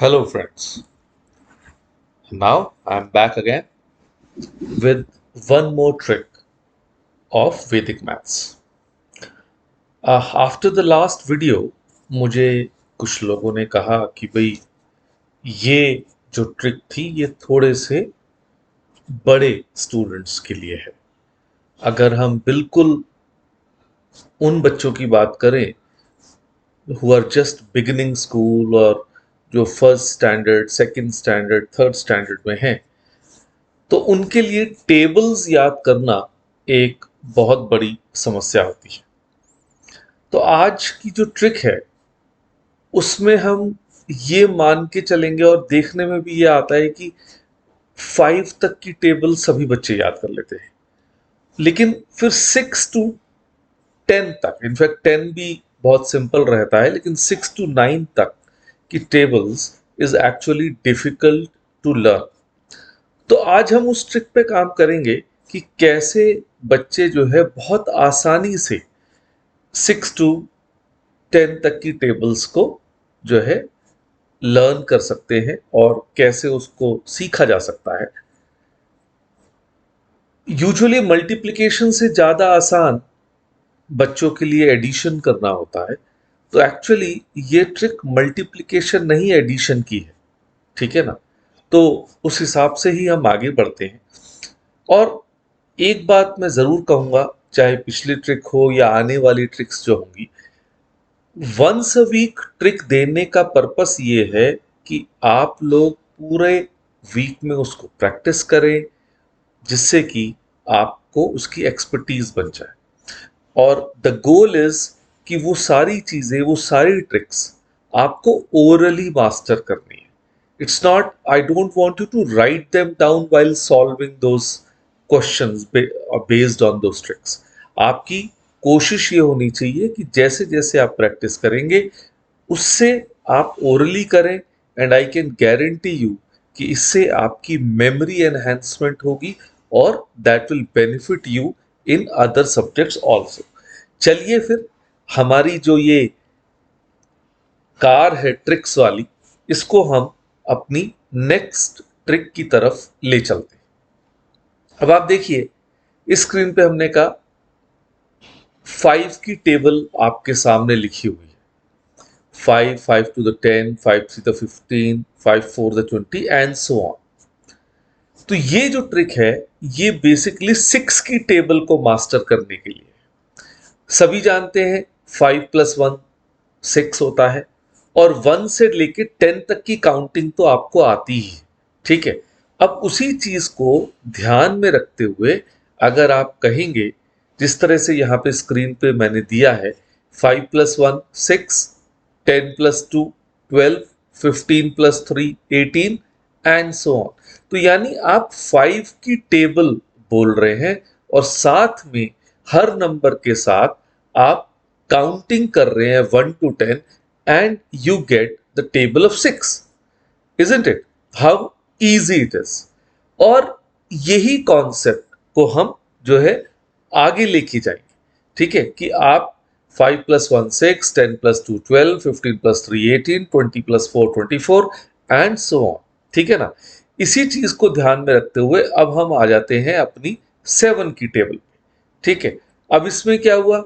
Hello, friends. Now I'm back again with one more trick of Vedic maths. After the last video, मुझे कुछ लोगों ने कहा कि भाई ये जो ट्रिक थी ये थोड़े से बड़े स्टूडेंट्स के लिए है। अगर हम बिल्कुल उन बच्चों की बात करें who are just beginning school और जो first standard, second standard, third standard में हैं, तो उनके लिए टेबल्स याद करना एक बहुत बड़ी समस्या होती है। तो आज की जो ट्रिक है उसमें हम ये मान के चलेंगे और देखने में भी ये आता है कि 5 तक की टेबल सभी बच्चे याद कर लेते हैं, लेकिन फिर 6 to 10 तक, इनफैक्ट 10 भी बहुत सिंपल रहता है, लेकिन 6 to 9 तक की tables is actually difficult to learn. तो आज हम उस ट्रिक पे काम करेंगे कि कैसे बच्चे जो है बहुत आसानी से 6 to 10 तक की टेबल्स को जो है लर्न कर सकते हैं और कैसे उसको सीखा जा सकता है। यूजुअली मल्टीप्लिकेशन से ज़्यादा आसान बच्चों के लिए एडिशन करना होता है, तो एक्चुअली ये ट्रिक मल्टीप्लिकेशन नहीं एडिशन की है, ठीक है ना। तो उस हिसाब से ही हम आगे बढ़ते हैं। और एक बात मैं ज़रूर कहूँगा, चाहे पिछली ट्रिक हो या आने वाली ट्रिक्स जो होंगी, वंस अ वीक ट्रिक देने का पर्पस ये है कि आप लोग पूरे वीक में उसको प्रैक्टिस करें, जिससे कि आपको उसकी एक्सपर्टीज बन जाए। और द गोल इज कि वो सारी चीजें, वो सारी ट्रिक्स आपको ओरली मास्टर करनी है। It's not, I don't want you to write them down while solving those questions based on those tricks. आपकी कोशिश ये होनी चाहिए कि जैसे जैसे आप प्रैक्टिस करेंगे उससे आप ओरली करें, and I can guarantee you कि इससे आपकी मेमोरी एनहेंसमेंट होगी और that will benefit you in other subjects also. चलिए फिर हमारी जो ये कार है ट्रिक्स वाली, इसको हम अपनी नेक्स्ट ट्रिक की तरफ ले चलते हैं। अब आप देखिए, इस स्क्रीन पे हमने कहा 5 की टेबल आपके सामने लिखी हुई है। 5, 5 to the 10, 5 3 the 15, 5 4 the 20 and so on। तो ये जो ट्रिक है ये बेसिकली 6 की टेबल को मास्टर करने के लिए। सभी जानते हैं 5 + 1 6 होता है, और 1 से लेके 10 तक की काउंटिंग तो आपको आती ही है, ठीक है। अब उसी चीज को ध्यान में रखते हुए अगर आप कहेंगे, जिस तरह से यहाँ पे स्क्रीन पे मैंने दिया है, 5 + 1 6, 10 + 2 12, 15 + 3 18 एंड सो ऑन। तो यानी आप 5 की टेबल बोल रहे हैं और साथ में हर नंबर के साथ आप काउंटिंग कर रहे हैं 1 to 10 and you get the table of 6, isn't it? How easy it is। और यही कॉन्सेप्ट को हम जो है आगे लेके जाएंगे, ठीक है, कि आप 5 + 1 6, 10 + 2 12, 15 + 3 18, 20 + 4 24 एंड सो ऑन, ठीक है ना। इसी चीज को ध्यान में रखते हुए अब हम आ जाते हैं अपनी 7 की टेबल पे, ठीक है। अब इसमें क्या हुआ,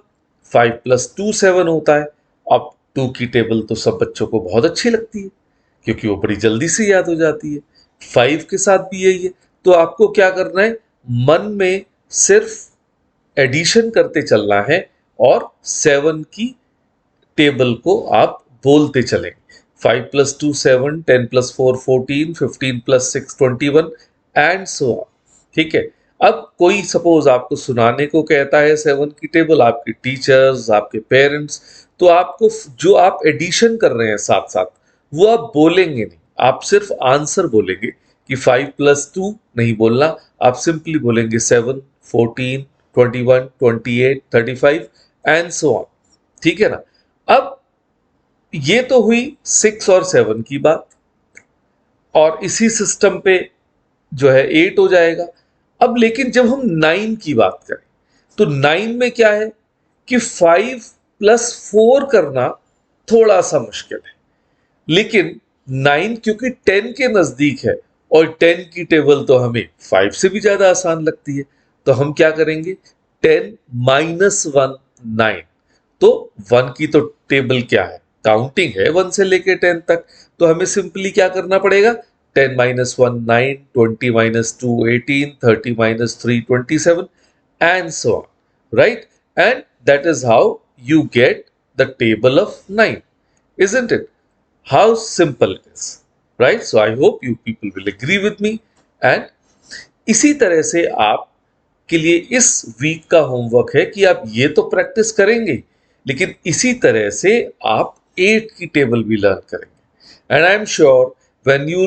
5 + 2 7 होता है। अब 2 की टेबल तो सब बच्चों को बहुत अच्छी लगती है, क्योंकि वो बड़ी जल्दी से याद हो जाती है। 5 के साथ भी यही है। तो आपको क्या करना है, मन में सिर्फ एडिशन करते चलना है और 7 की टेबल को आप बोलते चलेंगे। 5 + 2 7, 10 + 4 14, 15 + 6 21 एंड सो ऑन, ठीक है। अब कोई सपोज आपको सुनाने को कहता है 7 की टेबल, आपके टीचर्स, आपके पेरेंट्स, तो आपको जो आप एडिशन कर रहे हैं साथ साथ, वो आप बोलेंगे नहीं, आप सिर्फ आंसर बोलेंगे कि 5 + 2 नहीं बोलना, आप सिंपली बोलेंगे 7 14 21 28 35 एंड सो ऑन, ठीक है ना। अब ये तो हुई 6 और 7 की बात, और इसी सिस्टम पे जो है 8 हो जाएगा। अब लेकिन जब हम 9 की बात करें, तो 9 में क्या है कि 5 + 4 करना थोड़ा सा मुश्किल है, लेकिन 9 क्योंकि 10 के नजदीक है और 10 की टेबल तो हमें 5 से भी ज्यादा आसान लगती है, तो हम क्या करेंगे, 10 माइनस 1 9। तो 1 की तो टेबल क्या है, काउंटिंग है 1 से लेके 10 तक, तो हमें सिंपली क्या करना पड़ेगा, 10 minus 1 9, 20 minus 2 18, 30 minus 3 27 and so on, right? And that is how you get the table of 9, isn't it? How simple it is, right? So I hope you people will agree with me, and इसी तरह से आप के लिए इस week का homework है कि आप ये तो प्रैक्टिस करेंगे, लेकिन इसी तरह से आप 8 की टेबल भी लर्न करेंगे। And I am sure when you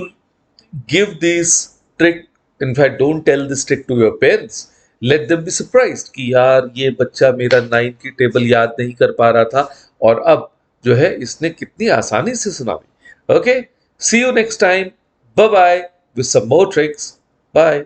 give this trick, in fact don't tell this trick to your parents, let them be surprised कि यार ये बच्चा मेरा 9 की टेबल याद नहीं कर पा रहा था और अब जो है इसने कितनी आसानी से सुना दी। Okay, see you next time, bye bye, with some more tricks, bye।